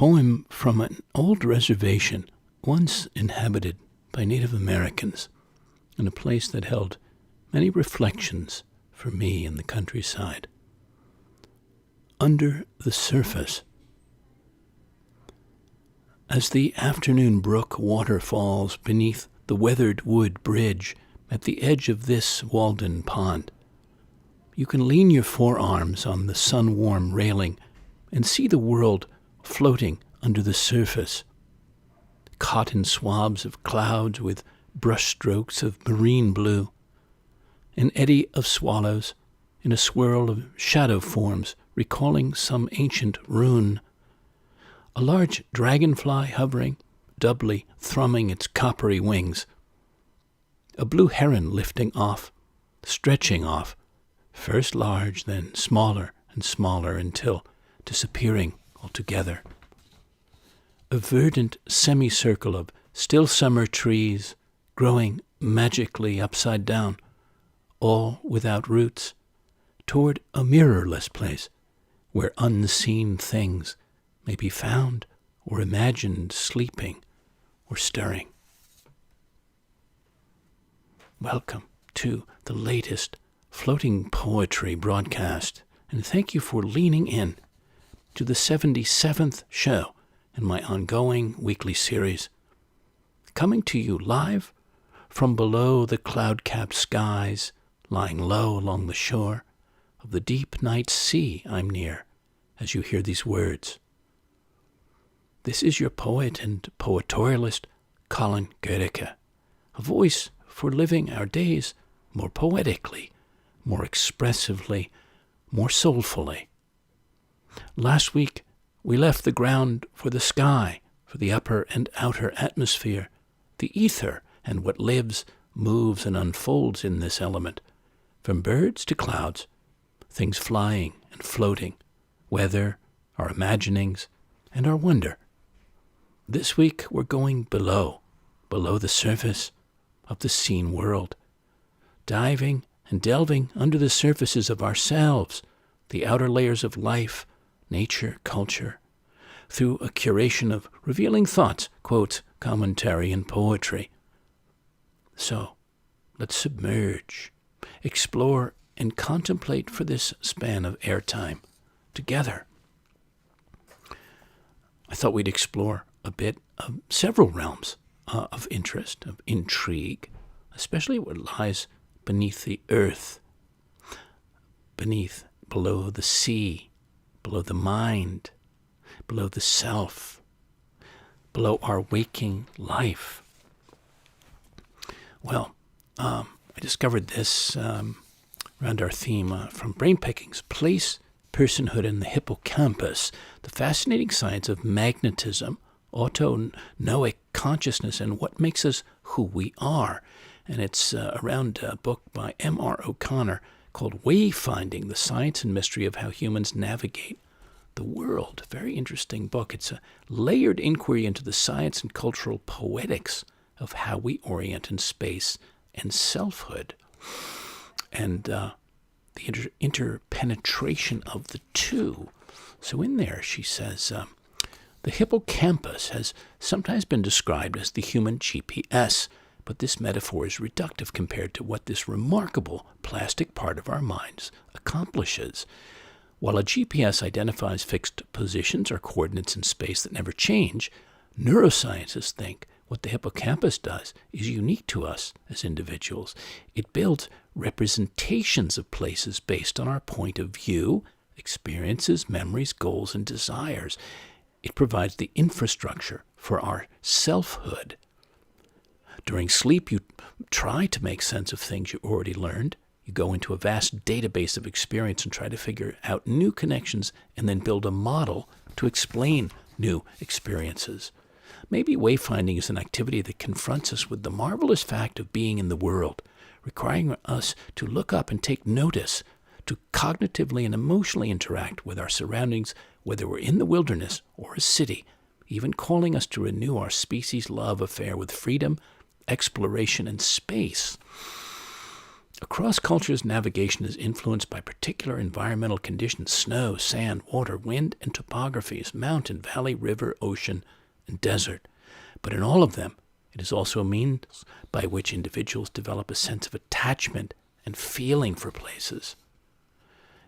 poem from an old reservation once inhabited by Native Americans in a place that held many reflections for me in the countryside. Under the surface. As the afternoon brook water falls beneath the weathered wood bridge at the edge of this Walden pond, you can lean your forearms on the sun-warm railing and see the world floating under the surface, caught in swabs of clouds with brushstrokes of marine blue, an eddy of swallows in a swirl of shadow forms recalling some ancient rune, a large dragonfly hovering, doubly thrumming its coppery wings, a blue heron lifting off, stretching off, first large, then smaller and smaller until disappearing altogether. A verdant semicircle of still summer trees growing magically upside down, all without roots, toward a mirrorless place where unseen things may be found or imagined sleeping or stirring. Welcome to the latest Floating Poetry broadcast, and thank you for leaning in to the 77th show in my ongoing weekly series, coming to you live from below the cloud-capped skies, lying low along the shore of the deep night sea I'm near as you hear these words. This is your poet and poetorialist Colin Goedecke, a voice for living our days more poetically, more expressively, more soulfully. Last week, we left the ground for the sky, for the upper and outer atmosphere, the ether and what lives, moves, and unfolds in this element, from birds to clouds, things flying and floating, weather, our imaginings, and our wonder. This week, we're going below the surface of the seen world, diving and delving under the surfaces of ourselves, the outer layers of life, nature, culture, through a curation of revealing thoughts, quotes, commentary, and poetry. So, let's submerge, explore, and contemplate for this span of airtime together. I thought we'd explore a bit of several realms of interest, of intrigue, especially what lies beneath the earth, below the sea, below the mind, below the self, below our waking life. Well, I discovered this around our theme from Brainpickings, Place, Personhood, and the Hippocampus, the fascinating science of magnetism, autonomic consciousness, and what makes us who we are. And it's around a book by M.R. O'Connor called Wayfinding, the Science and Mystery of How Humans Navigate the World. Very interesting book. It's a layered inquiry into the science and cultural poetics of how we orient in space and selfhood. And the interpenetration of the two. So in there she says, the hippocampus has sometimes been described as the human GPS, but this metaphor is reductive compared to what this remarkable plastic part of our minds accomplishes. While a GPS identifies fixed positions or coordinates in space that never change, neuroscientists think what the hippocampus does is unique to us as individuals. It builds representations of places based on our point of view, experiences, memories, goals, and desires. It provides the infrastructure for our selfhood. During sleep, you try to make sense of things you already learned. You go into a vast database of experience and try to figure out new connections and then build a model to explain new experiences. Maybe wayfinding is an activity that confronts us with the marvelous fact of being in the world, requiring us to look up and take notice, to cognitively and emotionally interact with our surroundings, whether we're in the wilderness or a city, even calling us to renew our species' love affair with freedom, exploration, and space. Across cultures, navigation is influenced by particular environmental conditions: snow, sand, water, wind, and topographies: mountain, valley, river, ocean, and desert. But in all of them, it is also a means by which individuals develop a sense of attachment and feeling for places.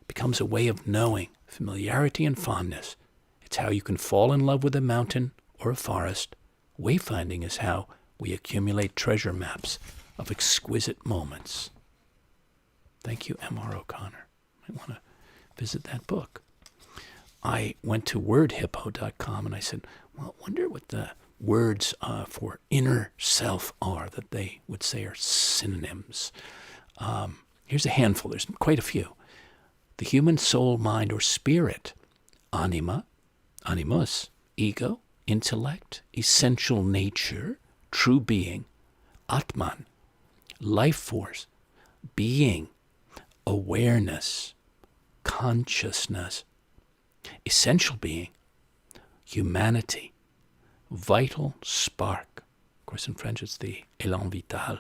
It becomes a way of knowing, familiarity and fondness. It's how you can fall in love with a mountain or a forest. Wayfinding is how we accumulate treasure maps of exquisite moments. Thank you, M.R. O'Connor. I want to visit that book. I went to wordhippo.com and I said, well, I wonder what the words for inner self are that they would say are synonyms. Here's a handful. There's quite a few. The human soul, mind, or spirit. Anima, animus, ego, intellect, essential nature, true being. Atman, life force, being, awareness, consciousness, essential being, humanity, vital spark. Of course, in French, it's the élan vital,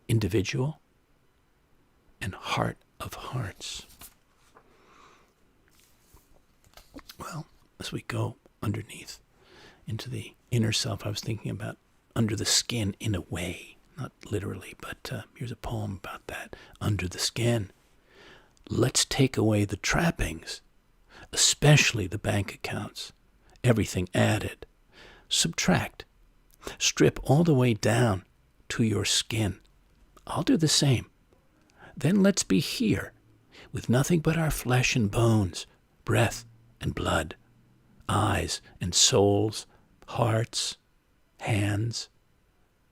individual, and heart of hearts. Well, as we go underneath into the inner self, I was thinking about under the skin in a way, not literally, but here's a poem about that. Under the skin. Let's take away the trappings, especially the bank accounts, everything added. Subtract. Strip all the way down to your skin. I'll do the same. Then let's be here, with nothing but our flesh and bones, breath and blood, eyes and souls, hearts, hands,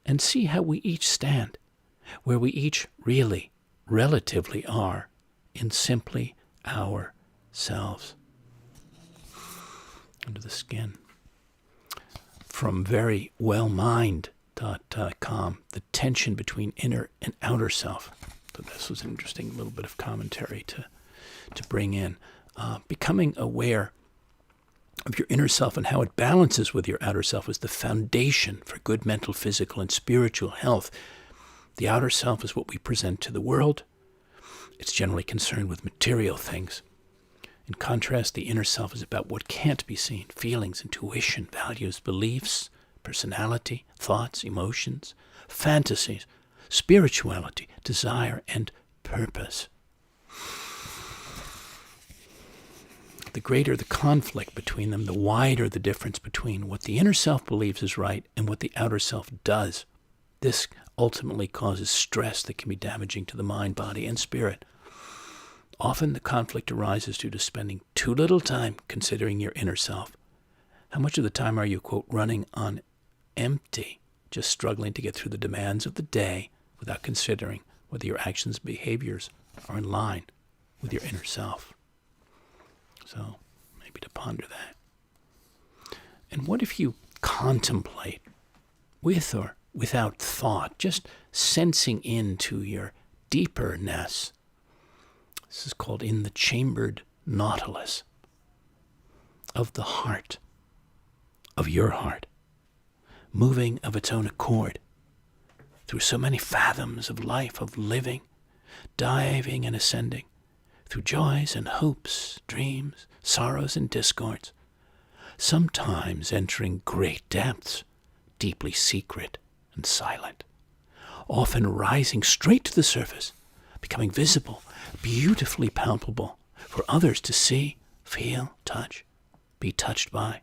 and see how we each stand, where we each really, relatively are, in simply ourselves. Under the skin. From verywellmind.com, the tension between inner and outer self. So this was an interesting little bit of commentary to bring in. Becoming aware of your inner self and how it balances with your outer self is the foundation for good mental, physical, and spiritual health. The outer self is what we present to the world. It's generally concerned with material things. In contrast, the inner self is about what can't be seen: feelings, intuition, values, beliefs, personality, thoughts, emotions, fantasies, spirituality, desire, and purpose. The greater the conflict between them, the wider the difference between what the inner self believes is right and what the outer self does. This ultimately causes stress that can be damaging to the mind, body, and spirit. Often the conflict arises due to spending too little time considering your inner self. How much of the time are you, quote, running on empty, just struggling to get through the demands of the day without considering whether your actions and behaviors are in line with your inner self? So maybe to ponder that. And what if you contemplate with or without thought, just sensing into your deeperness? This is called in the chambered nautilus of the heart, of your heart, moving of its own accord through so many fathoms of life, of living, diving and ascending, through joys and hopes, dreams, sorrows and discords, sometimes entering great depths, deeply secret and silent, often rising straight to the surface, becoming visible, beautifully palpable for others to see, feel, touch, be touched by,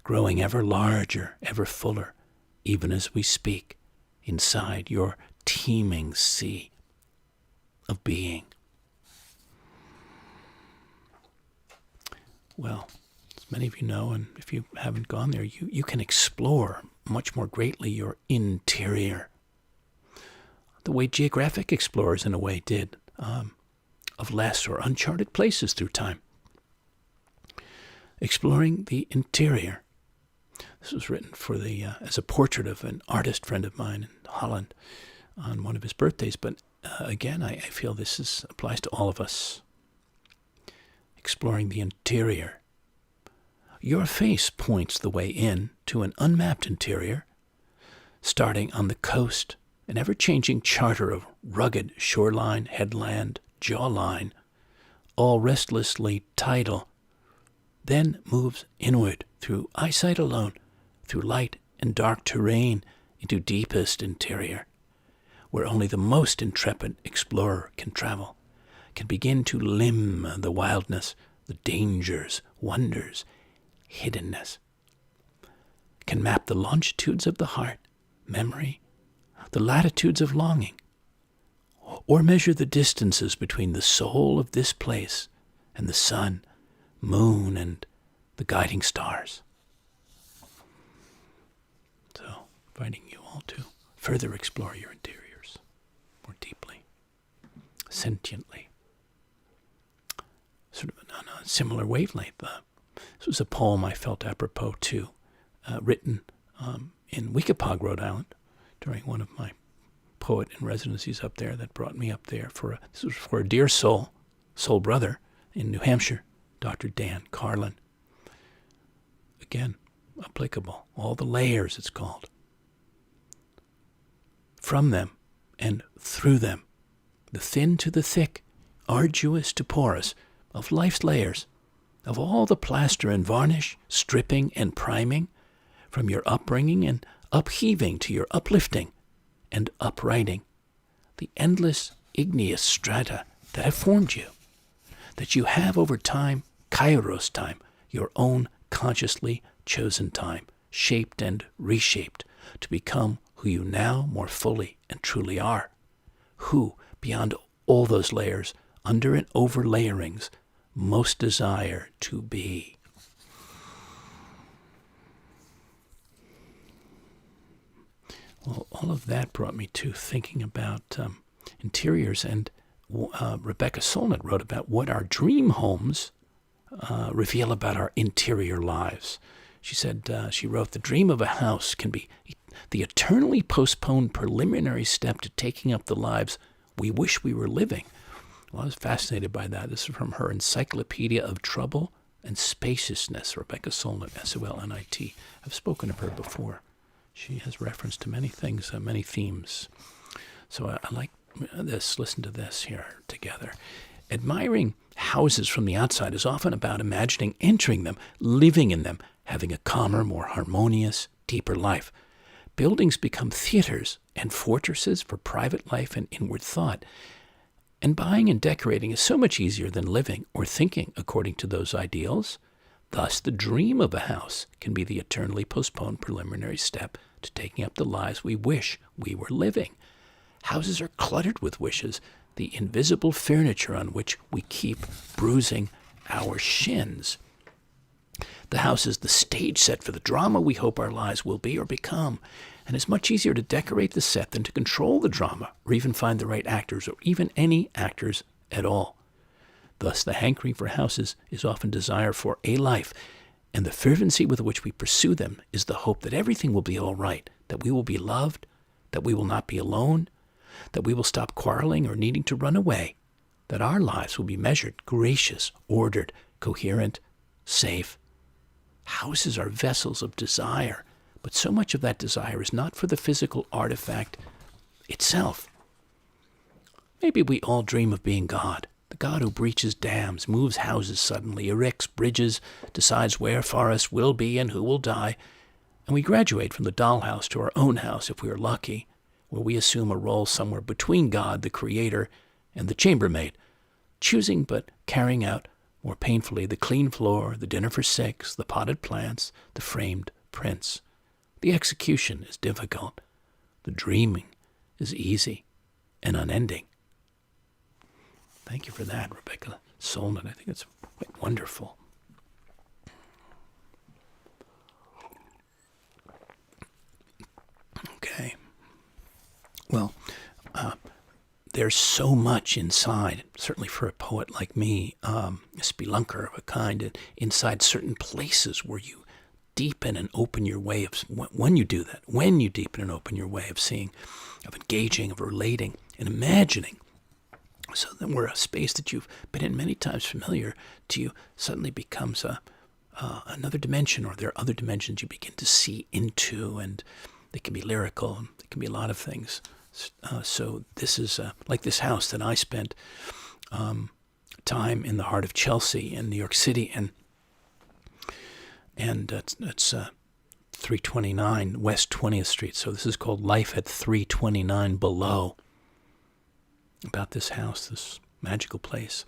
growing ever larger, ever fuller, even as we speak, inside your teeming sea of being. Well, as many of you know, and if you haven't gone there, you can explore much more greatly your interior, the way geographic explorers in a way did, of less or uncharted places through time. Exploring the interior. This was written for as a portrait of an artist friend of mine in Holland on one of his birthdays, but again, I feel this applies to all of us. Exploring the interior. Your face points the way in to an unmapped interior, starting on the coast an ever-changing charter of rugged shoreline, headland, jawline, all restlessly tidal, then moves inward through eyesight alone, through light and dark terrain into deepest interior, where only the most intrepid explorer can travel, can begin to limn the wildness, the dangers, wonders, hiddenness, can map the longitudes of the heart, memory, the latitudes of longing, or measure the distances between the soul of this place and the sun, moon, and the guiding stars. So, inviting you all to further explore your interiors more deeply, sentiently, sort of on a similar wavelength. This was a poem I felt apropos to, written in Weekapaug, Rhode Island, during one of my poet in residencies up there that brought me up there this was for a dear soul brother in New Hampshire, Dr. Dan Carlin. Again, applicable. All the layers, it's called. From them and through them, the thin to the thick, arduous to porous, of life's layers, of all the plaster and varnish, stripping and priming, from your upbringing and upheaving to your uplifting and uprighting, the endless igneous strata that have formed you, that you have over time, kairos time, your own consciously chosen time, shaped and reshaped to become who you now more fully and truly are, who, beyond all those layers, under and over layerings, most desire to be. Well, all of that brought me to thinking about interiors, and Rebecca Solnit wrote about what our dream homes reveal about our interior lives. She said, she wrote, the dream of a house can be the eternally postponed preliminary step to taking up the lives we wish we were living. Well, I was fascinated by that. This is from her Encyclopedia of Trouble and Spaciousness, Rebecca Solnit, S-O-L-N-I-T. I've spoken of her before. She has reference to many things, many themes. So I like this. Listen to this here together. Admiring houses from the outside is often about imagining entering them, living in them, having a calmer, more harmonious, deeper life. Buildings become theaters and fortresses for private life and inward thought. And buying and decorating is so much easier than living or thinking according to those ideals. Thus, the dream of a house can be the eternally postponed preliminary step to taking up the lives we wish we were living. Houses are cluttered with wishes, the invisible furniture on which we keep bruising our shins. The house is the stage set for the drama we hope our lives will be or become, and it's much easier to decorate the set than to control the drama or even find the right actors or even any actors at all. Thus, the hankering for houses is often desire for a life, and the fervency with which we pursue them is the hope that everything will be all right, that we will be loved, that we will not be alone, that we will stop quarreling or needing to run away, that our lives will be measured, gracious, ordered, coherent, safe. Houses are vessels of desire, but so much of that desire is not for the physical artifact itself. Maybe we all dream of being God. The God who breaches dams, moves houses suddenly, erects bridges, decides where forests will be and who will die, and we graduate from the dollhouse to our own house if we are lucky, where we assume a role somewhere between God, the Creator, and the chambermaid, choosing but carrying out more painfully the clean floor, the dinner for six, the potted plants, the framed prints. The execution is difficult. The dreaming is easy and unending. Thank you for that, Rebecca Solnit. I think it's quite wonderful. Okay. Well, there's so much inside, certainly for a poet like me, a spelunker of a kind, inside certain places where you deepen and open your way of, when you do that, when you deepen and open your way of seeing, of engaging, of relating, and imagining, so then where a space that you've been in many times familiar to you suddenly becomes another dimension, or there are other dimensions you begin to see into, and they can be lyrical, and they can be a lot of things. So this is like this house that I spent time in the heart of Chelsea in New York City, and it's 329 West 20th Street. So this is called Life at 329 Below. About this house, this magical place.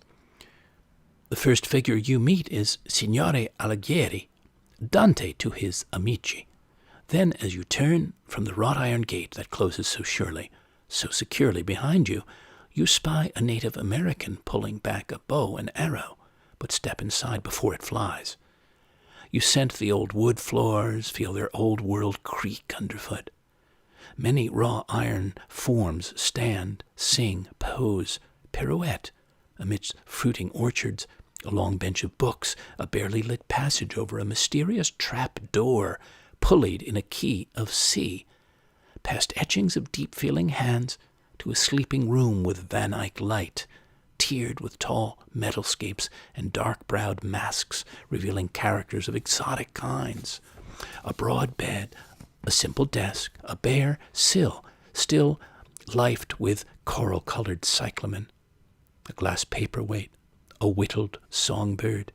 The first figure you meet is Signore Alighieri, Dante to his amici. Then, as you turn from the wrought iron gate that closes so surely, so securely behind you, you spy a Native American pulling back a bow and arrow, but step inside before it flies. You scent the old wood floors, feel their old world creak underfoot. Many raw iron forms stand, sing, pose, pirouette amidst fruiting orchards, a long bench of books, a barely lit passage over a mysterious trap door, pulleyed in a key of C, past etchings of deep-feeling hands to a sleeping room with Van Eyck light, tiered with tall metallscapes and dark-browed masks revealing characters of exotic kinds. A broad bed, a simple desk, a bare sill, still lifed with coral-colored cyclamen, a glass paperweight, a whittled songbird,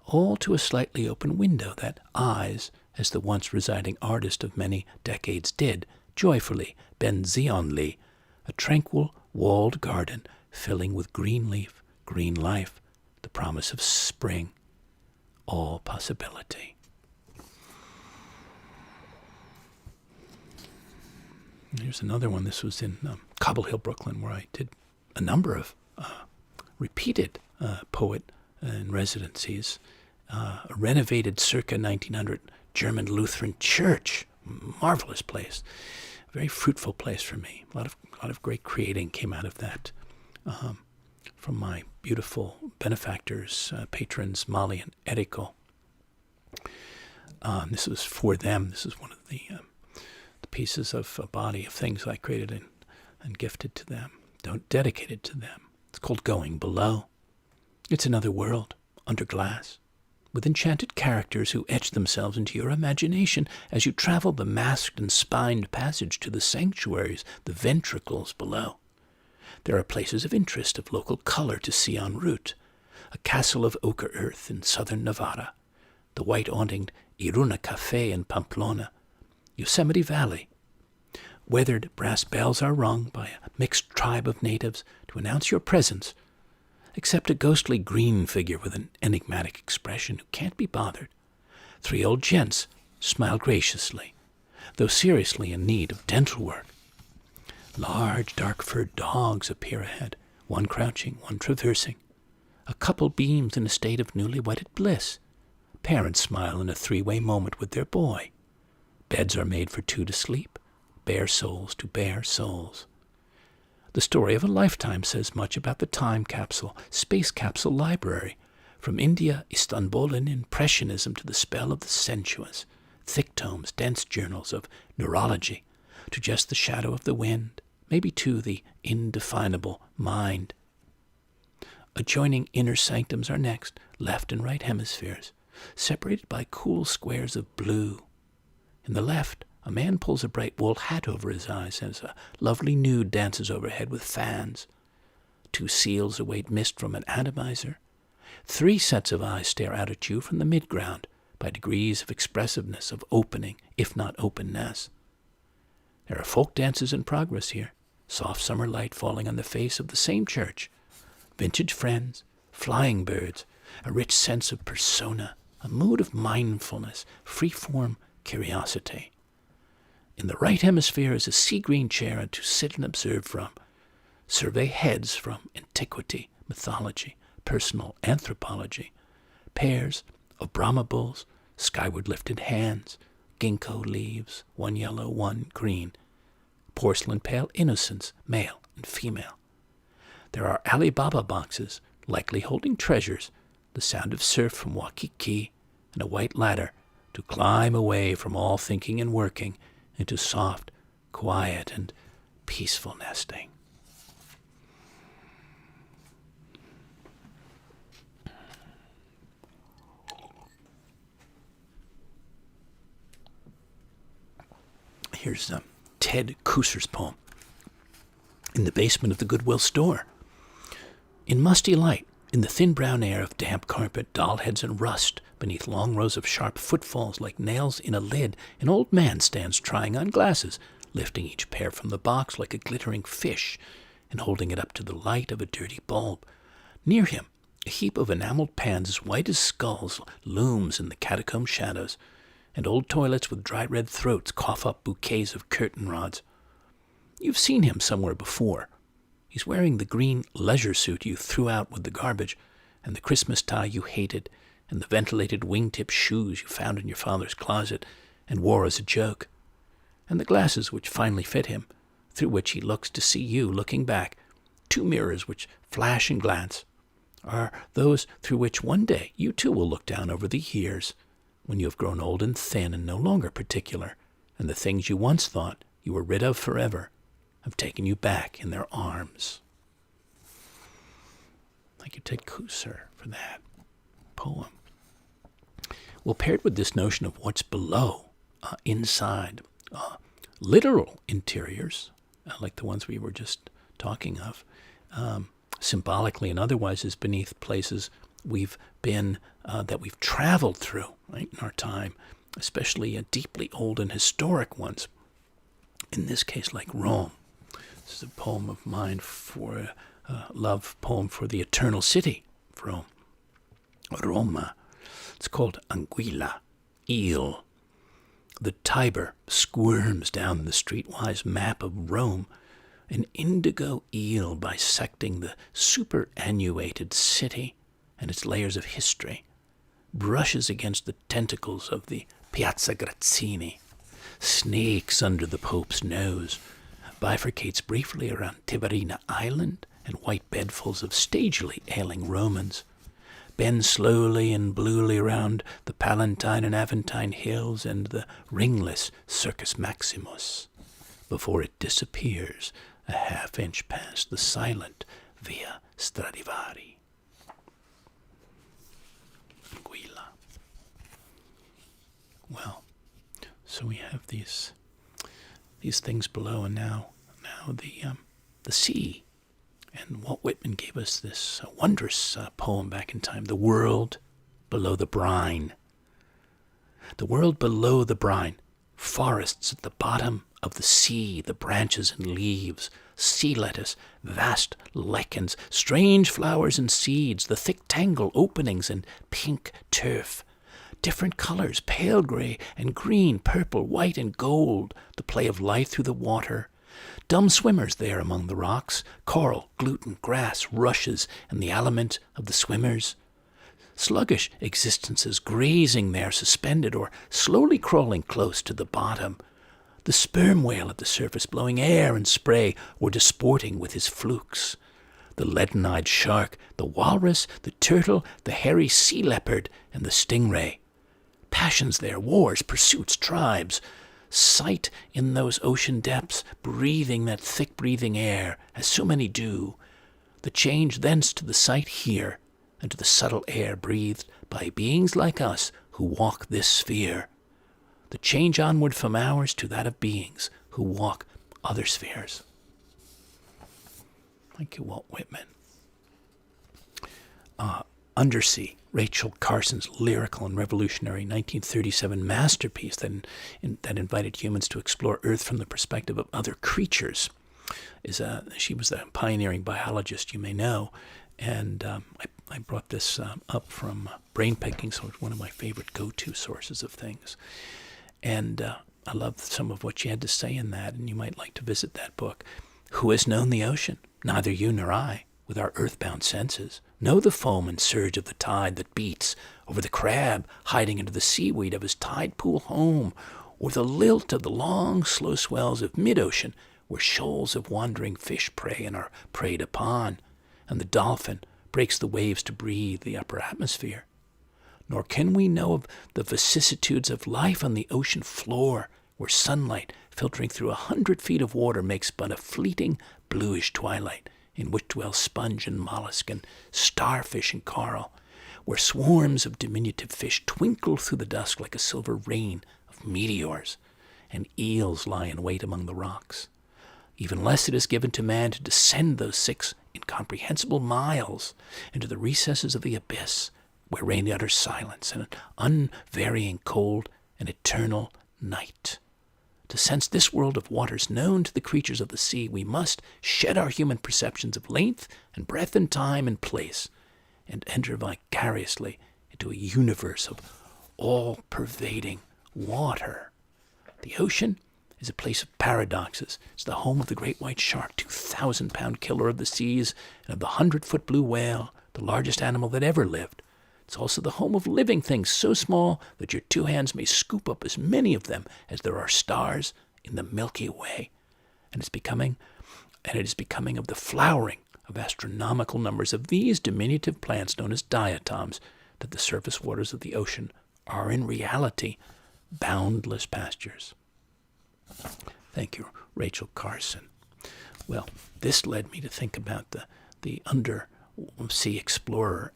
all to a slightly open window that eyes, as the once residing artist of many decades did, joyfully, benzionly, a tranquil, walled garden filling with green leaf, green life, the promise of spring, all possibility. Here's another one. This was in Cobble Hill, Brooklyn, where I did a number of repeated poet and residencies. A renovated circa 1900 German Lutheran church, marvelous place, very fruitful place for me. A lot of great creating came out of that, from my beautiful benefactors, patrons Molly and Eriko. This was for them. This is one of the pieces of a body of things I created and gifted to them, dedicated to them. It's called Going Below. It's another world, under glass, with enchanted characters who etch themselves into your imagination as you travel the masked and spined passage to the sanctuaries, the ventricles below. There are places of interest, of local color to see en route. A castle of ochre earth in southern Nevada, the white-awninged Iruna Cafe in Pamplona, Yosemite Valley. Weathered brass bells are rung by a mixed tribe of natives to announce your presence, except a ghostly green figure with an enigmatic expression who can't be bothered. 3 old gents smile graciously, though seriously in need of dental work. Large, dark-furred dogs appear ahead, one crouching, one traversing. A couple beams in a state of newly wedded bliss. Parents smile in a 3-way moment with their boy. Beds are made for 2 to sleep, bare souls to bare souls. The story of a lifetime says much about the time capsule, space capsule library, from India, Istanbul, and Impressionism to the spell of the sensuous, thick tomes, dense journals of neurology, to just the shadow of the wind, maybe to the indefinable mind. Adjoining inner sanctums are next, left and right hemispheres, separated by cool squares of blue. In the left, a man pulls a bright wool hat over his eyes as a lovely nude dances overhead with fans. 2 seals await mist from an atomizer. 3 sets of eyes stare out at you from the midground by degrees of expressiveness, of opening, if not openness. There are folk dances in progress here, soft summer light falling on the face of the same church, vintage friends, flying birds, a rich sense of persona, a mood of mindfulness, free-form curiosity. In the right hemisphere is a sea-green chair to sit and observe from. Survey heads from antiquity, mythology, personal anthropology. Pairs of Brahma bulls, skyward lifted hands, ginkgo leaves, 1 yellow, 1 green. Porcelain pale innocence, male and female. There are Alibaba boxes, likely holding treasures, the sound of surf from Waikiki, and a white ladder to climb away from all thinking and working into soft, quiet, and peaceful nesting. Here's Ted Kooser's poem, in the basement of the Goodwill store. In musty light, in the thin brown air of damp carpet, doll heads and rust, beneath long rows of sharp footfalls like nails in a lid, an old man stands trying on glasses, lifting each pair from the box like a glittering fish, and holding it up to the light of a dirty bulb. Near him, a heap of enameled pans as white as skulls looms in the catacomb shadows, and old toilets with dry red throats cough up bouquets of curtain rods. You've seen him somewhere before. He's wearing the green leisure suit you threw out with the garbage, and the Christmas tie you hated, and the ventilated wingtip shoes you found in your father's closet and wore as a joke, and the glasses which finally fit him, through which he looks to see you looking back. Two mirrors which flash and glance are those through which one day you too will look down over the years, when you have grown old and thin and no longer particular, and the things you once thought you were rid of forever have taken you back in their arms. Thank you, Ted Kuser, for that poem. Well, paired with this notion of what's below, inside, literal interiors, like the ones we were just talking of, symbolically and otherwise, is beneath places we've been, that we've traveled through, right, in our time, especially deeply old and historic ones. In this case, like Rome. This is a poem of mine for love poem for the eternal city of Rome. Roma. It's called Anguilla, eel. The Tiber squirms down the streetwise map of Rome, an indigo eel bisecting the superannuated city and its layers of history, brushes against the tentacles of the Piazza Grazzini, snakes under the Pope's nose, bifurcates briefly around Tiberina Island and white bedfuls of stagily ailing Romans, bends slowly and bluely round the Palatine and Aventine hills and the ringless Circus Maximus, before it disappears a half-inch past the silent Via Stradivari. Anguilla. Well, so we have these things below, and now the sea. And Walt Whitman gave us this wondrous poem back in time, The World Below the Brine. The world below the brine, forests at the bottom of the sea, the branches and leaves, sea lettuce, vast lichens, strange flowers and seeds, the thick tangle openings and pink turf, different colors, pale gray and green, purple, white and gold, the play of life through the water, dumb swimmers there among the rocks, coral, gluten, grass, rushes, and the aliment of the swimmers, sluggish existences grazing there, suspended or slowly crawling close to the bottom, the sperm whale at the surface blowing air and spray or disporting with his flukes, the leaden-eyed shark, the walrus, the turtle, the hairy sea leopard, and the stingray. Passions there, wars, pursuits, tribes, sight in those ocean depths, breathing that thick-breathing air, as so many do, the change thence to the sight here, and to the subtle air breathed by beings like us who walk this sphere, the change onward from ours to that of beings who walk other spheres. Thank you, Walt Whitman. Undersea, Rachel Carson's lyrical and revolutionary 1937 masterpiece that invited humans to explore Earth from the perspective of other creatures. She was a pioneering biologist, you may know, and I brought this up from Brain Picking, so it's one of my favorite go-to sources of things. And I love some of what she had to say in that, and you might like to visit that book. Who has known the ocean? Neither you nor I, with our earthbound senses, know the foam and surge of the tide that beats over the crab hiding into the seaweed of his tide pool home, or the lilt of the long, slow swells of mid-ocean where shoals of wandering fish prey and are preyed upon, and the dolphin breaks the waves to breathe the upper atmosphere. Nor can we know of the vicissitudes of life on the ocean floor, where sunlight filtering through 100 feet of water makes but a fleeting bluish twilight, in which dwell sponge and mollusk and starfish and coral, where swarms of diminutive fish twinkle through the dusk like a silver rain of meteors, and eels lie in wait among the rocks. Even less it is given to man to descend those 6 incomprehensible miles into the recesses of the abyss, where reign the utter silence and an unvarying cold and eternal night. To sense this world of waters known to the creatures of the sea, we must shed our human perceptions of length and breadth and time and place, and enter vicariously into a universe of all-pervading water. The ocean is a place of paradoxes. It's the home of the great white shark, 2,000-pound killer of the seas, and of the 100-foot blue whale, the largest animal that ever lived. It's also the home of living things so small that your 2 hands may scoop up as many of them as there are stars in the Milky Way. And it is becoming of the flowering of astronomical numbers of these diminutive plants known as diatoms that the surface waters of the ocean are in reality boundless pastures. Thank you, Rachel Carson. Well, this led me to think about the undersea explorer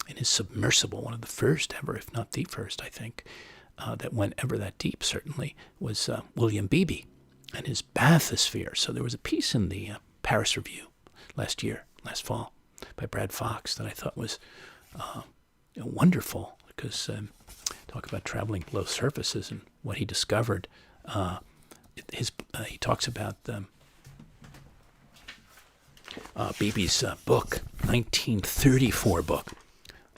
in his submersible, one of the first ever, if not the first, I think, that went ever that deep, certainly, was William Beebe and his bathysphere. So there was a piece in the Paris Review last fall, by Brad Fox that I thought was wonderful, because talk about traveling below surfaces and what he discovered. He talks about Beebe's book, 1934 book,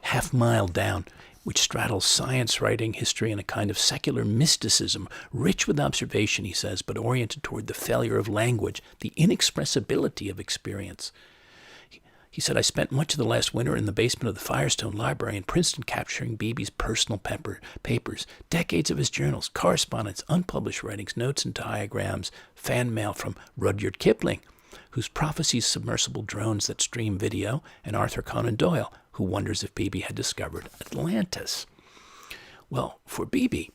Half Mile Down, which straddles science writing, history, and a kind of secular mysticism, rich with observation, he says, but oriented toward the failure of language, the inexpressibility of experience. He said, I spent much of the last winter in the basement of the Firestone Library in Princeton capturing Beebe's personal papers, decades of his journals, correspondence, unpublished writings, notes and diagrams, fan mail from Rudyard Kipling, whose prophecies submersible drones that stream video, and Arthur Conan Doyle, who wonders if Beebe had discovered Atlantis. Well, for Beebe,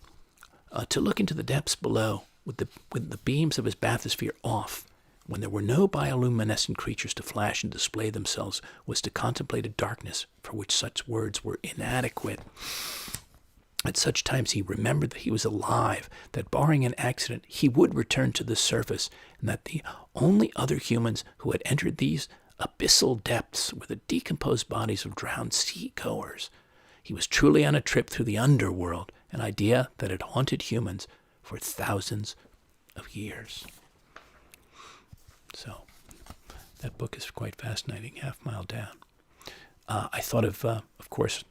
to look into the depths below with the beams of his bathysphere off, when there were no bioluminescent creatures to flash and display themselves, was to contemplate a darkness for which such words were inadequate. At such times he remembered that he was alive, that barring an accident he would return to the surface, and that the only other humans who had entered these abyssal depths were the decomposed bodies of drowned sea-goers. He was truly on a trip through the underworld, an idea that had haunted humans for thousands of years. So, that book is quite fascinating, Half Mile Down. I thought of course,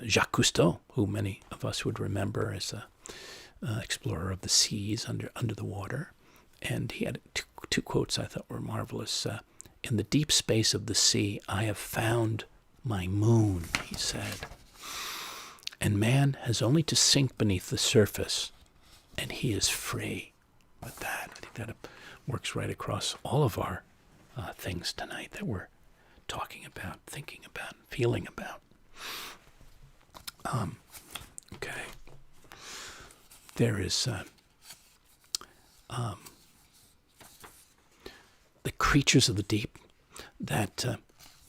Jacques Cousteau, who many of us would remember as an explorer of the seas under the water. And he had two quotes I thought were marvelous. In the deep space of the sea, I have found my moon, he said. And man has only to sink beneath the surface, and he is free. With that, I think that works right across all of our things tonight that we're talking about, thinking about, feeling about. Okay. There is the creatures of the deep that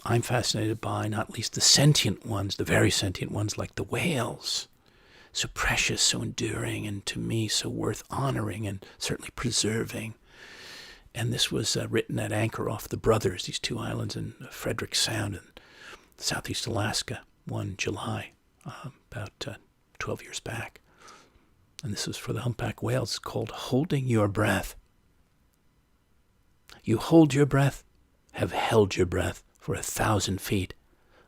I'm fascinated by, not least the sentient ones, the very sentient ones like the whales. So precious, so enduring, and to me so worth honoring and certainly preserving. And this was written at anchor off the Brothers, these 2 islands in Frederick Sound in southeast Alaska, one July, about 12 years back. And this was for the humpback whales. It's called Holding Your Breath. You hold your breath, have held your breath for 1,000 feet,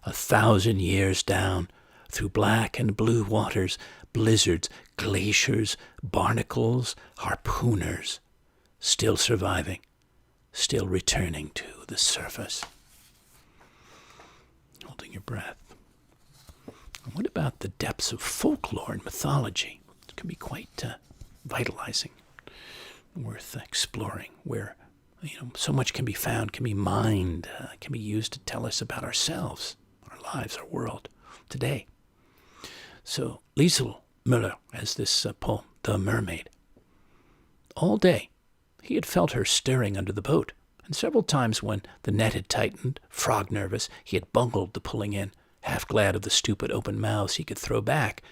1,000 years down, through black and blue waters, blizzards, glaciers, barnacles, harpooners, still surviving, still returning to the surface. Holding your breath. And what about the depths of folklore and mythology? It can be quite vitalizing, worth exploring, where so much can be found, can be mined, can be used to tell us about ourselves, our lives, our world today. So Liesl Müller has this poem, The Mermaid. All day he had felt her stirring under the boat, and several times when the net had tightened, frog nervous, he had bungled the pulling in, half glad of the stupid open mouths he could throw back.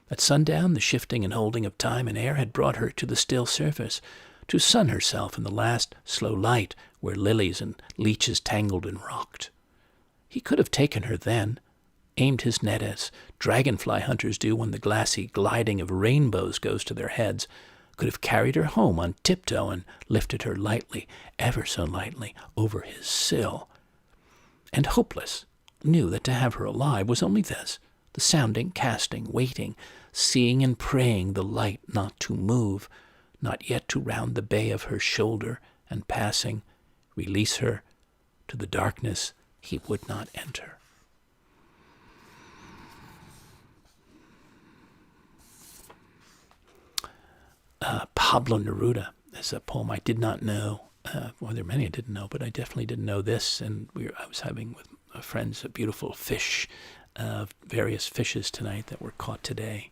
At sundown, the shifting and holding of time and air had brought her to the still surface, to sun herself in the last slow light where lilies and leeches tangled and rocked. He could have taken her then, aimed his net as dragonfly hunters do when the glassy gliding of rainbows goes to their heads, could have carried her home on tiptoe and lifted her lightly, ever so lightly, over his sill. And hopeless, knew that to have her alive was only this, the sounding, casting, waiting, seeing and praying the light not to move, not yet to round the bay of her shoulder, and passing, release her to the darkness he would not enter. Pablo Neruda is a poem I did not know. Well, there are many I didn't know, but I definitely didn't know this. And I was having with friends a beautiful fish, various fishes tonight that were caught today.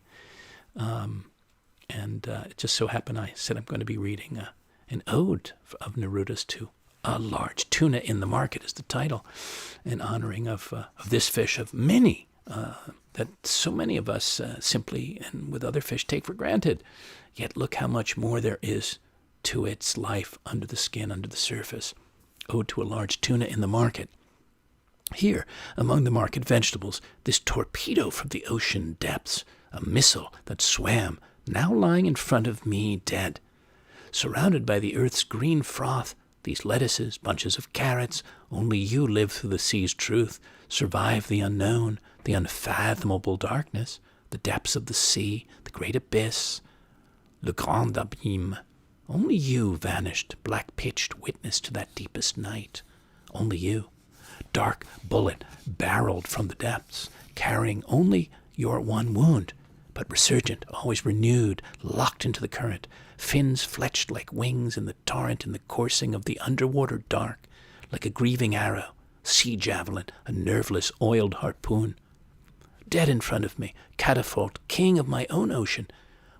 It just so happened I said I'm going to be reading an ode of Neruda's to a large tuna in the market is the title, in honoring of this fish, of many that so many of us simply, and with other fish, take for granted. Yet look how much more there is to its life under the skin, under the surface. Ode to a large tuna in the market. Here, among the market vegetables, this torpedo from the ocean depths, a missile that swam, now lying in front of me dead. Surrounded by the earth's green froth, these lettuces, bunches of carrots, only you live through the sea's truth, survive the unknown, the unfathomable darkness, the depths of the sea, the great abyss, le grand abîme. Only you vanished, black-pitched witness to that deepest night. Only you, dark bullet barreled from the depths, carrying only your one wound, but resurgent, always renewed, locked into the current, fins fletched like wings in the torrent in the coursing of the underwater dark, like a grieving arrow, sea javelin, a nerveless, oiled harpoon. Dead in front of me, catapult, king of my own ocean,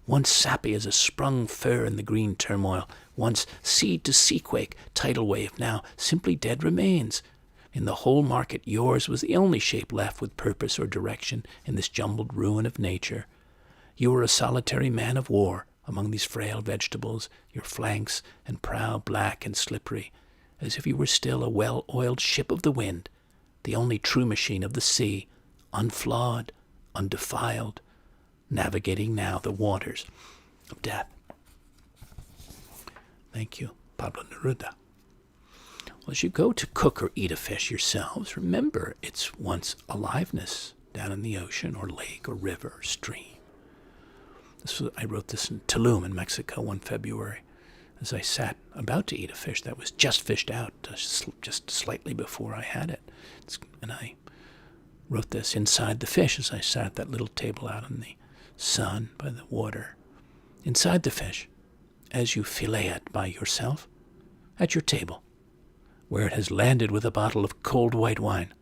once sappy as a sprung fir in the green turmoil, once seed to seaquake, tidal wave, now simply dead remains. In the whole market, yours was the only shape left with purpose or direction in this jumbled ruin of nature. You were a solitary man of war among these frail vegetables, your flanks and prow black and slippery, as if you were still a well-oiled ship of the wind, the only true machine of the sea, unflawed, undefiled, navigating now the waters of death. Thank you, Pablo Neruda. Well, as you go to cook or eat a fish yourselves, remember its once aliveness down in the ocean or lake or river or stream. I wrote this in Tulum in Mexico one February as I sat about to eat a fish that was just fished out just slightly before I had it. And I wrote this inside the fish as I sat at that little table out in the sun by the water. Inside the fish, as you fillet it by yourself, at your table, where it has landed with a bottle of cold white wine.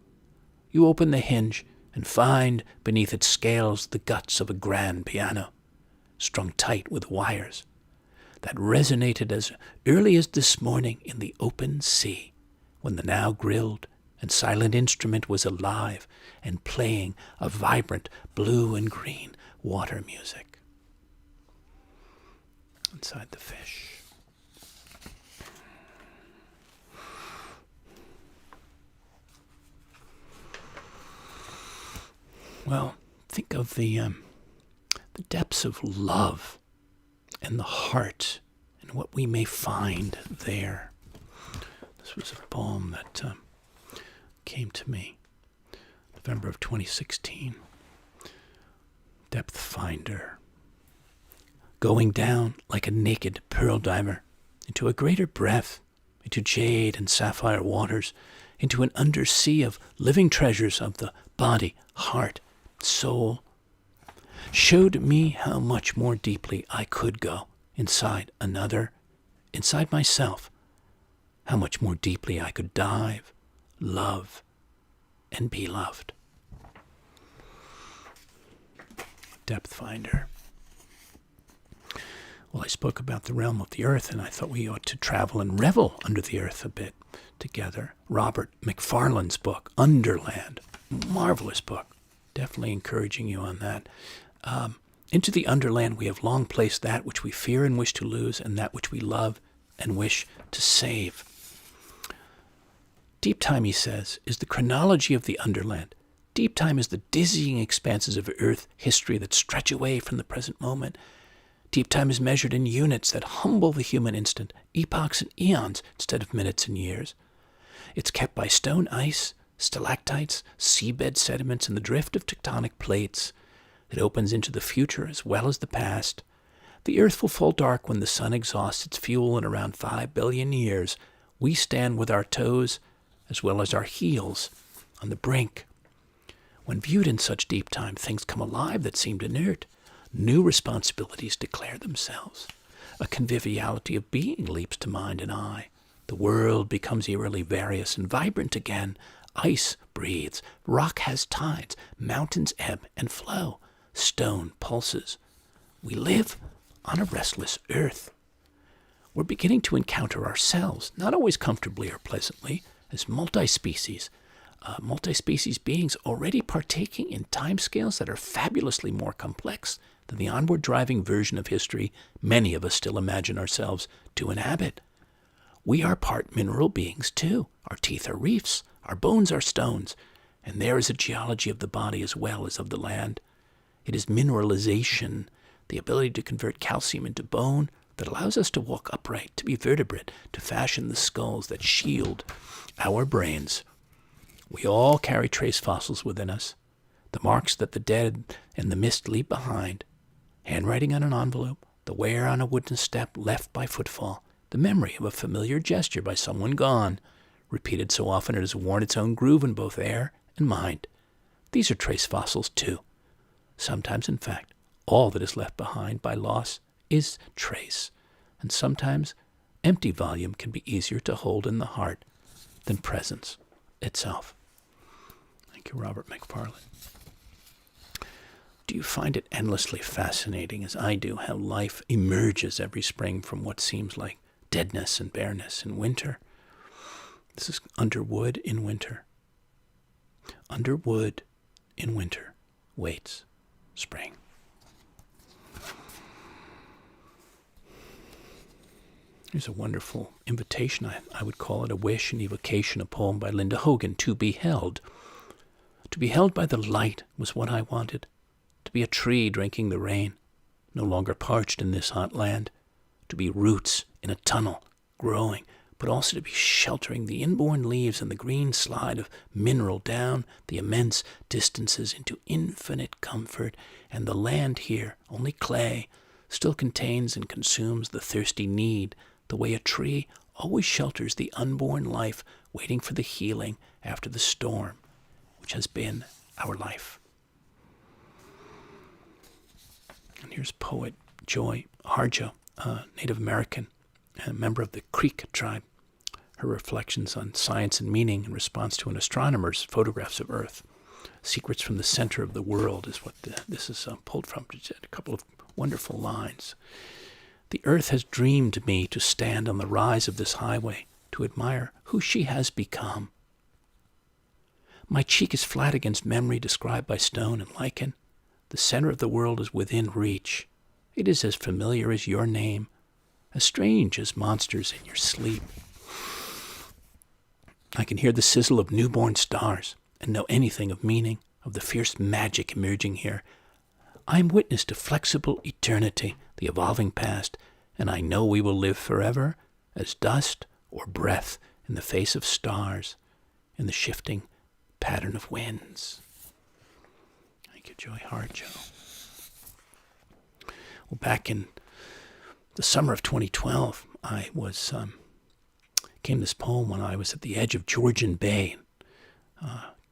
You open the hinge and find beneath its scales the guts of a grand piano, strung tight with wires, that resonated as early as this morning in the open sea, when the now grilled and silent instrument was alive and playing a vibrant blue and green water music. Inside the fish. Well, think of the depths of love and the heart and what we may find there. This was a poem that came to me November of 2016. Depth Finder. Going down like a naked pearl diver into a greater breadth, into jade and sapphire waters, into an undersea of living treasures of the body, heart, soul, showed me how much more deeply I could go inside another, inside myself, how much more deeply I could dive, love, and be loved. Depth Finder. Well, I spoke about the realm of the earth, and I thought we ought to travel and revel under the earth a bit together. Robert McFarlane's book, Underland, marvelous book. Definitely encouraging you on that. Into the underland we have long placed that which we fear and wish to lose, and that which we love and wish to save. Deep time, he says, is the chronology of the underland. Deep time is the dizzying expanses of earth history that stretch away from the present moment. Deep time is measured in units that humble the human instant, epochs and eons instead of minutes and years. It's kept by stone ice, stalactites, seabed sediments, and the drift of tectonic plates. It opens into the future as well as the past. The earth will fall dark when the sun exhausts its fuel in around 5 billion years. We stand with our toes as well as our heels on the brink. When viewed in such deep time, things come alive that seemed inert. New responsibilities declare themselves. A conviviality of being leaps to mind and eye. The world becomes eerily various and vibrant again. Ice breathes, rock has tides, mountains ebb and flow, stone pulses. We live on a restless earth. We're beginning to encounter ourselves, not always comfortably or pleasantly, as multi-species beings already partaking in timescales that are fabulously more complex than the onward driving version of history many of us still imagine ourselves to inhabit. We are part mineral beings too. Our teeth are reefs, our bones are stones, and there is a geology of the body as well as of the land. It is mineralization, the ability to convert calcium into bone, that allows us to walk upright, to be vertebrate, to fashion the skulls that shield our brains. We all carry trace fossils within us, the marks that the dead and the mist leave behind, handwriting on an envelope, the wear on a wooden step left by footfall, the memory of a familiar gesture by someone gone, repeated so often it has worn its own groove in both air and mind. These are trace fossils too. Sometimes, in fact, all that is left behind by loss is trace, and sometimes empty volume can be easier to hold in the heart than presence itself. Thank you, Robert McFarlane. Do you find it endlessly fascinating, as I do, how life emerges every spring from what seems like deadness and bareness in winter? This is under wood in winter. Under wood in winter waits spring. Here's a wonderful invitation. I would call it a wish, an evocation, a poem by Linda Hogan. To be held. To be held by the light was what I wanted. To be a tree drinking the rain, no longer parched in this hot land. To be roots in a tunnel, growing, but also to be sheltering the inborn leaves and the green slide of mineral down the immense distances into infinite comfort. And the land here, only clay, still contains and consumes the thirsty need, the way a tree always shelters the unborn life waiting for the healing after the storm, which has been our life. And here's poet Joy Harjo, a Native American, a member of the Creek tribe. Her reflections on science and meaning in response to an astronomer's photographs of Earth. Secrets from the Center of the World is what this is pulled from. Just a couple of wonderful lines. The earth has dreamed me to stand on the rise of this highway, to admire who she has become. My cheek is flat against memory described by stone and lichen. The center of the world is within reach. It is as familiar as your name, as strange as monsters in your sleep. I can hear the sizzle of newborn stars and know anything of meaning, of the fierce magic emerging here. I am witness to flexible eternity, the evolving past, and I know we will live forever as dust or breath in the face of stars, in the shifting pattern of winds. Thank you, Joy Harjo. Well, back in the summer of 2012, I came this poem when I was at the edge of Georgian Bay,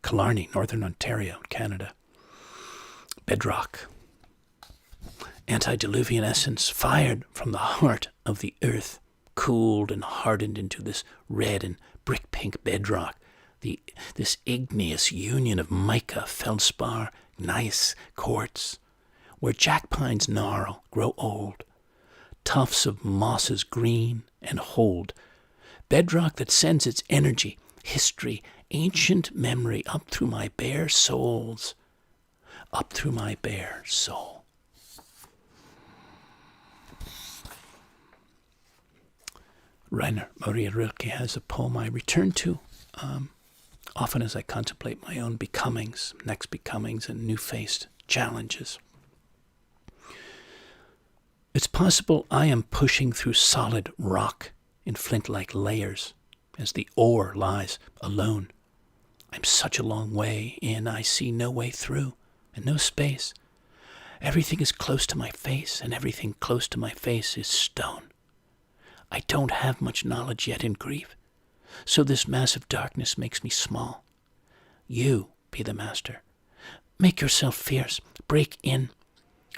Killarney, Northern Ontario, Canada. Bedrock. Antediluvian essence fired from the heart of the earth, cooled and hardened into this red and brick-pink bedrock, this igneous union of mica, feldspar, gneiss, quartz, where jack pines gnarl, grow old, tufts of mosses green and hold, bedrock that sends its energy, history, ancient memory up through my bare soul. Rainer Maria Rilke has a poem I return to often as I contemplate my own becomings, next becomings, and new-faced challenges. It's possible I am pushing through solid rock in flint-like layers as the ore lies alone. I'm such a long way in, I see no way through and no space. Everything is close to my face, and everything close to my face is stone. I don't have much knowledge yet in grief, so this massive darkness makes me small. You be the master. Make yourself fierce. Break in.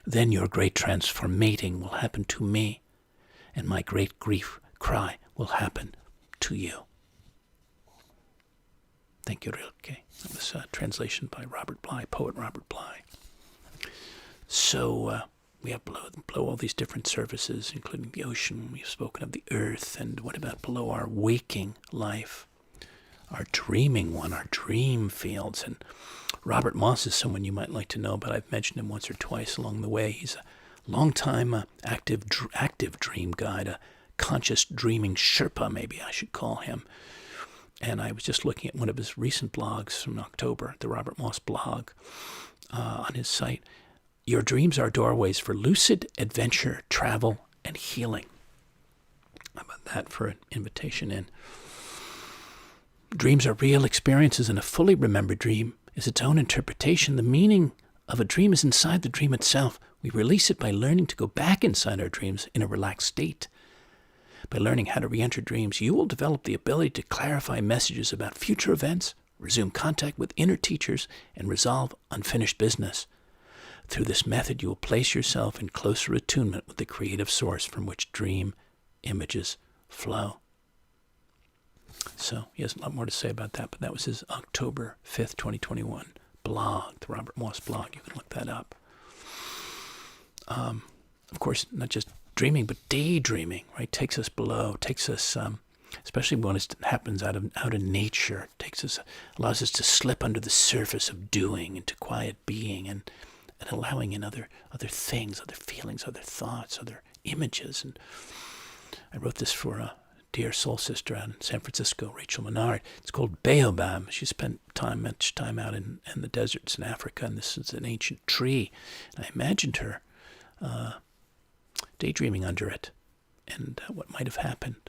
Then your great transformating will happen to me, and my great grief cry will happen to you. Thank you, Rilke. That was a translation by Robert Bly, poet Robert Bly. So we have below all these different surfaces, including the ocean. We've spoken of the earth, and what about below our waking life, our dreaming one, our dream fields? And Robert Moss is someone you might like to know, but I've mentioned him once or twice along the way. He's a long-time active dream guide, a conscious dreaming Sherpa, maybe I should call him. And I was just looking at one of his recent blogs from October, the Robert Moss blog, on his site. Your dreams are doorways for lucid adventure, travel, and healing. How about that for an invitation in? Dreams are real experiences, and a fully remembered dream is its own interpretation. The meaning of a dream is inside the dream itself. We release it by learning to go back inside our dreams in a relaxed state. By learning how to re-enter dreams, you will develop the ability to clarify messages about future events, resume contact with inner teachers, and resolve unfinished business. Through this method, you will place yourself in closer attunement with the creative source from which dream images flow. So he has a lot more to say about that, but that was his October 5th, 2021 blog, the Robert Moss blog. You can look that up. Of course, not just dreaming, but daydreaming, right? Takes us below, takes us, especially when it happens out of nature, allows us to slip under the surface of doing into quiet being and allowing in other things, other feelings, other thoughts, other images. And I wrote this for a dear soul sister out in San Francisco, Rachel Menard. It's called Baobab. She spent much time out in the deserts in Africa, and this is an ancient tree. And I imagined her daydreaming under it and what might have happened.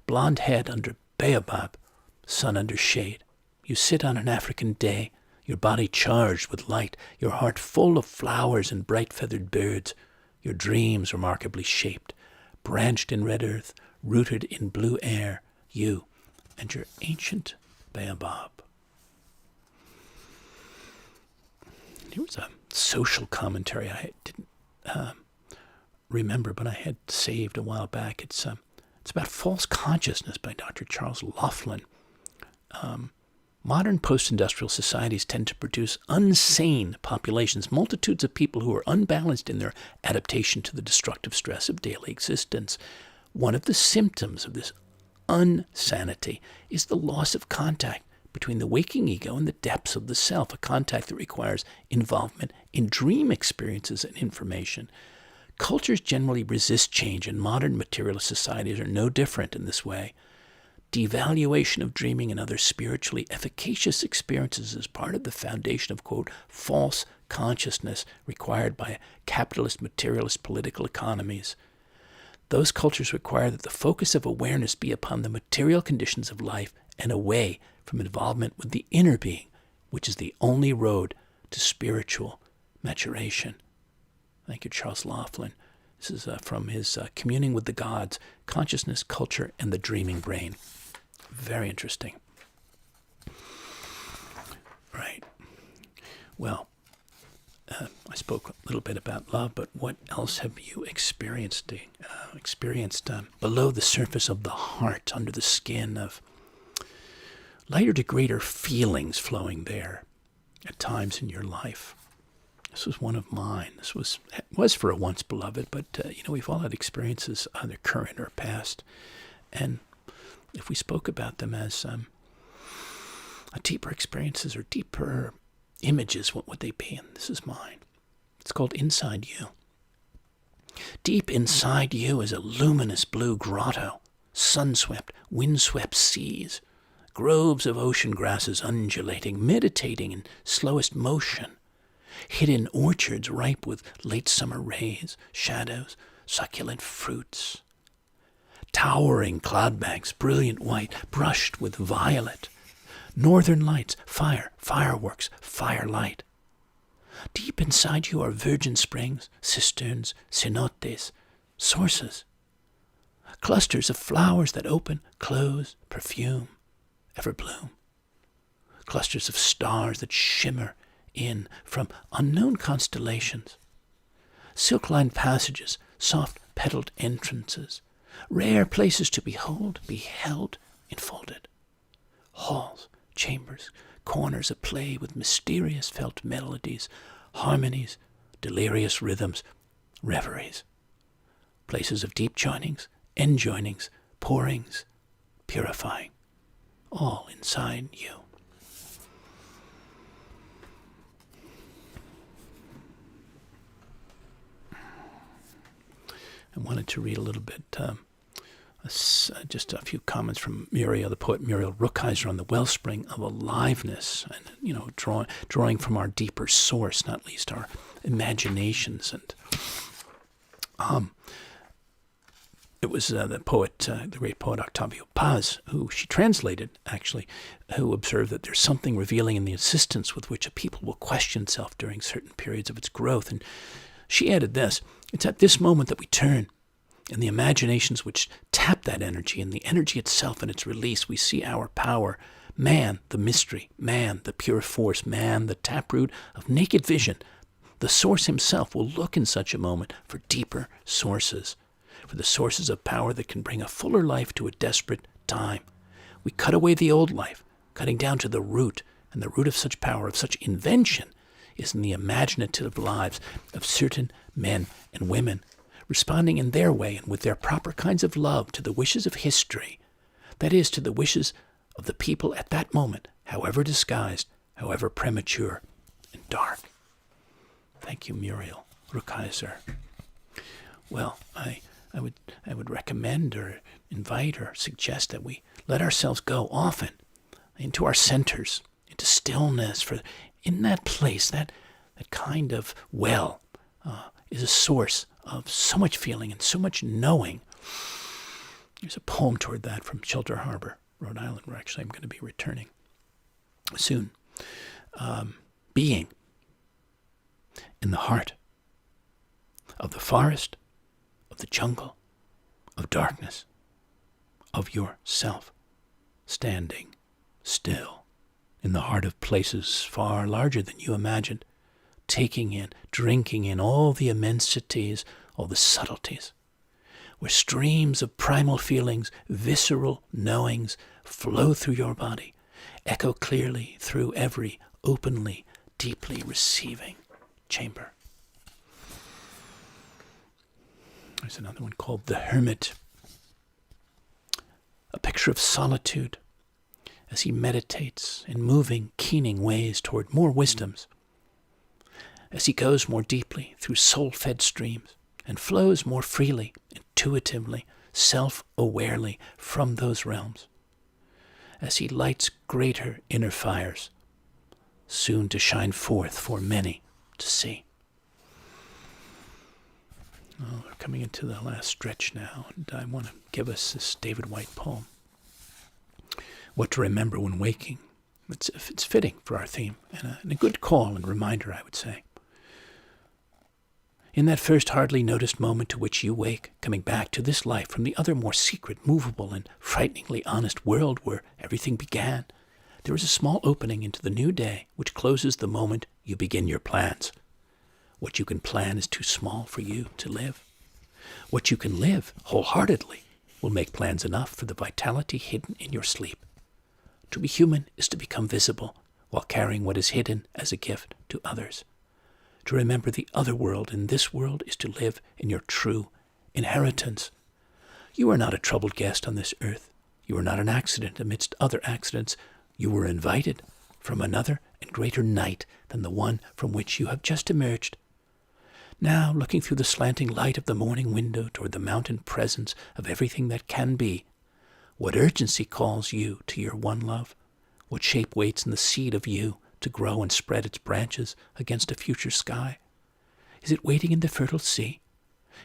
Blonde head under Baobab, sun under shade. You sit on an African day, your body charged with light, your heart full of flowers and bright feathered birds, your dreams remarkably shaped, branched in red earth, rooted in blue air, you and your ancient baobab. Here was a social commentary I didn't remember, but I had saved a while back. It's about false consciousness by Dr. Charles Laughlin. Modern post-industrial societies tend to produce unsane populations, multitudes of people who are unbalanced in their adaptation to the destructive stress of daily existence. One of the symptoms of this unsanity is the loss of contact between the waking ego and the depths of the self, a contact that requires involvement in dream experiences and information. Cultures generally resist change, and modern materialist societies are no different in this way. Devaluation of dreaming and other spiritually efficacious experiences is part of the foundation of, quote, false consciousness required by capitalist, materialist political economies. Those cultures require that the focus of awareness be upon the material conditions of life and away from involvement with the inner being, which is the only road to spiritual maturation. Thank you, Charles Laughlin. This is from his Communing with the Gods, Consciousness, Culture, and the Dreaming Brain. Very interesting. Right. Well, I spoke a little bit about love, but what else have you experienced below the surface of the heart, under the skin, of lighter to greater feelings flowing there at times in your life? This was one of mine. This was for a once beloved, but we've all had experiences, either current or past, and if we spoke about them as deeper experiences or deeper images, what would they be? And this is mine. It's called Inside You. Deep inside you is a luminous blue grotto, sun-swept, wind-swept seas, groves of ocean grasses undulating, meditating in slowest motion, hidden orchards ripe with late summer rays, shadows, succulent fruits, towering cloud banks, brilliant white, brushed with violet, northern lights, fire, fireworks, firelight. Deep inside you are virgin springs, cisterns, cenotes, sources, clusters of flowers that open, close, perfume, ever bloom, clusters of stars that shimmer in from unknown constellations, silk-lined passages, soft petaled entrances, rare places to behold, beheld, enfolded, halls, chambers, corners aplay with mysterious felt melodies, harmonies, delirious rhythms, reveries, places of deep joinings, enjoinings, pourings, purifying, all inside you. I wanted to read a little bit, just a few comments from Muriel, the poet Muriel Rukeyser, on the wellspring of aliveness, and drawing from our deeper source, not least our imaginations. And it was the great poet Octavio Paz, who she translated, actually, who observed that there's something revealing in the insistence with which a people will question itself during certain periods of its growth. And she added this: it's at this moment that we turn, and the imaginations which tap that energy, and the energy itself and its release, we see our power. Man, the mystery, man, the pure force, man, the taproot of naked vision. The source himself will look in such a moment for deeper sources, for the sources of power that can bring a fuller life to a desperate time. We cut away the old life, cutting down to the root, and the root of such power, of such invention, is in the imaginative lives of certain men and women, responding in their way and with their proper kinds of love to the wishes of history, that is, to the wishes of the people at that moment, however disguised, however premature and dark. Thank you, Muriel Rukeyser. Well, I would recommend or invite or suggest that we let ourselves go often into our centers, into stillness, for in that place, that kind of well is a source of so much feeling and so much knowing. There's a poem toward that from Shelter Harbor, Rhode Island, where actually I'm going to be returning soon. Being in the heart of the forest, of the jungle, of darkness, of yourself, standing still in the heart of places far larger than you imagined, taking in, drinking in all the immensities, all the subtleties, where streams of primal feelings, visceral knowings flow through your body, echo clearly through every openly, deeply receiving chamber. There's another one called The Hermit, a picture of solitude as he meditates in moving, keening ways toward more wisdoms, as he goes more deeply through soul-fed streams and flows more freely, intuitively, self-awarely from those realms, as he lights greater inner fires, soon to shine forth for many to see. Oh, we're coming into the last stretch now, and I want to give us this David Whyte poem, What to Remember When Waking. It's fitting for our theme, and a good call and reminder, I would say. In that first hardly noticed moment to which you wake, coming back to this life from the other more secret, movable, and frighteningly honest world where everything began, there is a small opening into the new day which closes the moment you begin your plans. What you can plan is too small for you to live. What you can live wholeheartedly will make plans enough for the vitality hidden in your sleep. To be human is to become visible while carrying what is hidden as a gift to others. To remember the other world in this world is to live in your true inheritance. You are not a troubled guest on this earth. You are not an accident amidst other accidents. You were invited from another and greater night than the one from which you have just emerged. Now, looking through the slanting light of the morning window toward the mountain presence of everything that can be, What urgency calls you to your one love? What shape waits in the seed of you to grow and spread its branches against a future sky? Is it waiting in the fertile sea,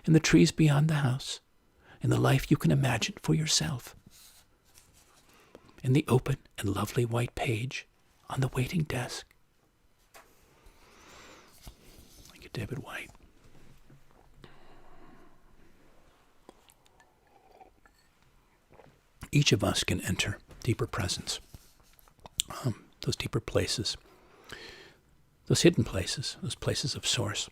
in the trees beyond the house, in the life you can imagine for yourself? In the open and lovely white page on the waiting desk? Thank you, David White. Each of us can enter deeper presence, those deeper places, those hidden places, those places of source,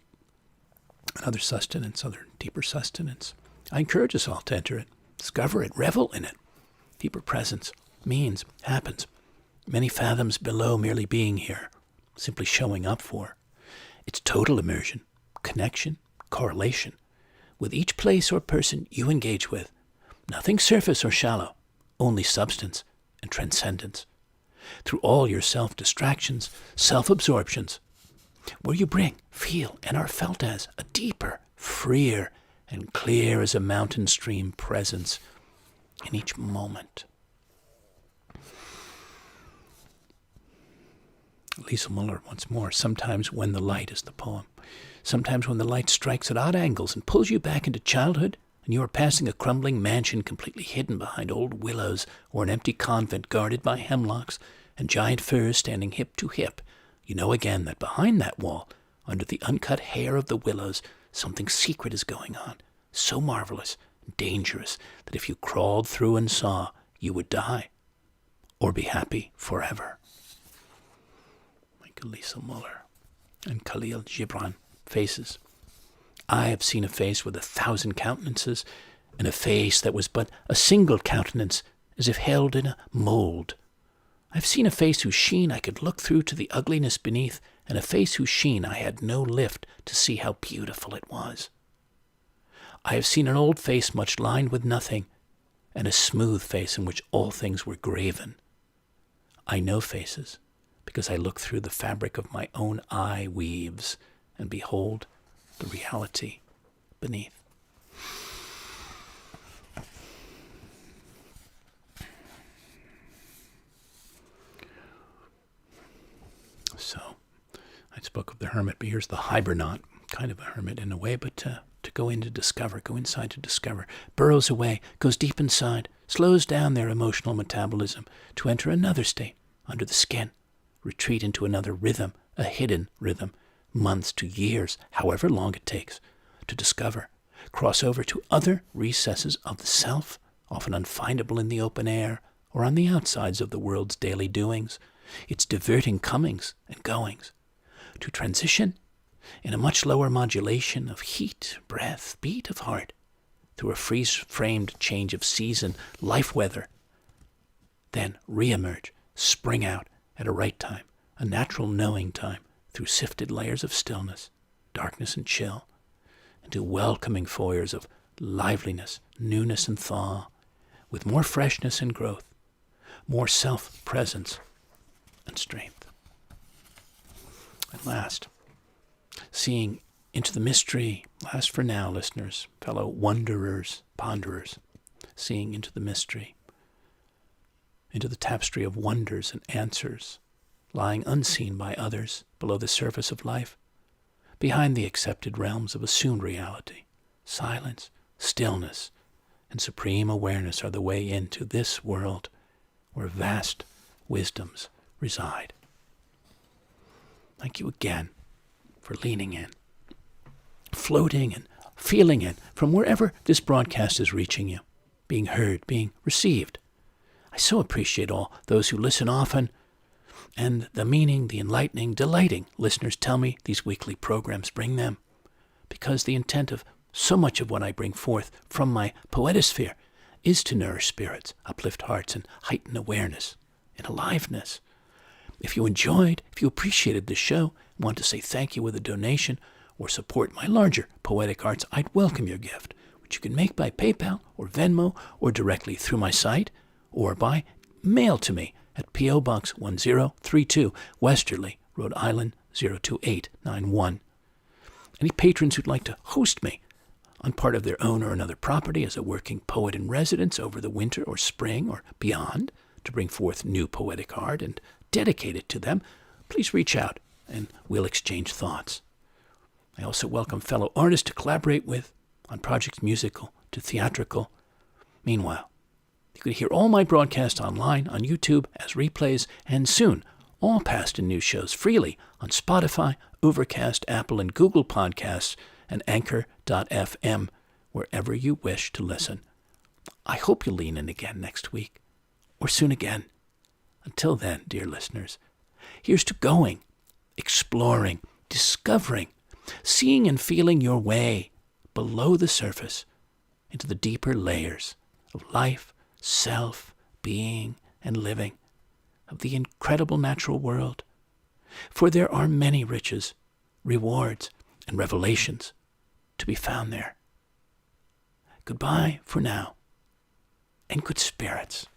and other sustenance, other deeper sustenance. I encourage us all to enter it, discover it, revel in it. Deeper presence means, happens, many fathoms below merely being here, simply showing up for. It's total immersion, connection, correlation with each place or person you engage with. Nothing surface or shallow, only substance and transcendence. Through all your self-distractions, self-absorptions, where you bring, feel, and are felt as a deeper, freer, and clear as a mountain stream presence in each moment. Lisa Muller once more. Sometimes when the light is the poem. Sometimes when the light strikes at odd angles and pulls you back into childhood, and you are passing a crumbling mansion completely hidden behind old willows, or an empty convent guarded by hemlocks and giant firs standing hip to hip, you know again that behind that wall, under the uncut hair of the willows, something secret is going on, so marvelous and dangerous that if you crawled through and saw, you would die, or be happy forever. Like Lisa Muller and Khalil Gibran, faces. I have seen a face with 1,000 countenances, and a face that was but a single countenance, as if held in a mold. I've seen a face whose sheen I could look through to the ugliness beneath, and a face whose sheen I had no lift to see how beautiful it was. I have seen an old face much lined with nothing, and a smooth face in which all things were graven. I know faces, because I look through the fabric of my own eye weaves, and behold the reality beneath. So, I spoke of the hermit, but here's the hibernaut, kind of a hermit in a way, but to go in to discover, go inside to discover, burrows away, goes deep inside, slows down their emotional metabolism to enter another state, under the skin, retreat into another rhythm, a hidden rhythm, months to years, however long it takes, to discover, cross over to other recesses of the self, often unfindable in the open air or on the outsides of the world's daily doings, its diverting comings and goings, to transition in a much lower modulation of heat, breath, beat of heart, through a freeze-framed change of season, life weather, then re-emerge, spring out at a right time, a natural knowing time, through sifted layers of stillness, darkness and chill, into welcoming foyers of liveliness, newness and thaw, with more freshness and growth, more self-presence and strength. And last, seeing into the mystery, last for now, listeners, fellow wanderers, ponderers, seeing into the mystery, into the tapestry of wonders and answers, lying unseen by others below the surface of life, behind the accepted realms of assumed reality. Silence, stillness, and supreme awareness are the way into this world where vast wisdoms reside. Thank you again for leaning in, floating and feeling it from wherever this broadcast is reaching you, being heard, being received. I so appreciate all those who listen often, and the meaning, the enlightening, delighting listeners tell me these weekly programs bring them, because the intent of so much of what I bring forth from my poetosphere is to nourish spirits, uplift hearts, and heighten awareness and aliveness. If you enjoyed, if you appreciated this show, want to say thank you with a donation, or support my larger poetic arts, I'd welcome your gift, which you can make by PayPal or Venmo, or directly through my site, or by mail to me at P.O. Box 1032, Westerly, Rhode Island 02891. Any patrons who'd like to host me on part of their own or another property as a working poet in residence over the winter or spring or beyond to bring forth new poetic art and dedicate it to them, please reach out and we'll exchange thoughts. I also welcome fellow artists to collaborate with on projects musical to theatrical. Meanwhile, you can hear all my broadcasts online on YouTube as replays, and soon all past and new shows freely on Spotify, Overcast, Apple, and Google Podcasts, and Anchor.fm, wherever you wish to listen. I hope you'll lean in again next week, or soon again. Until then, dear listeners, here's to going, exploring, discovering, seeing and feeling your way below the surface into the deeper layers of life, self, being, and living, of the incredible natural world. For there are many riches, rewards, and revelations to be found there. Goodbye for now, and good spirits.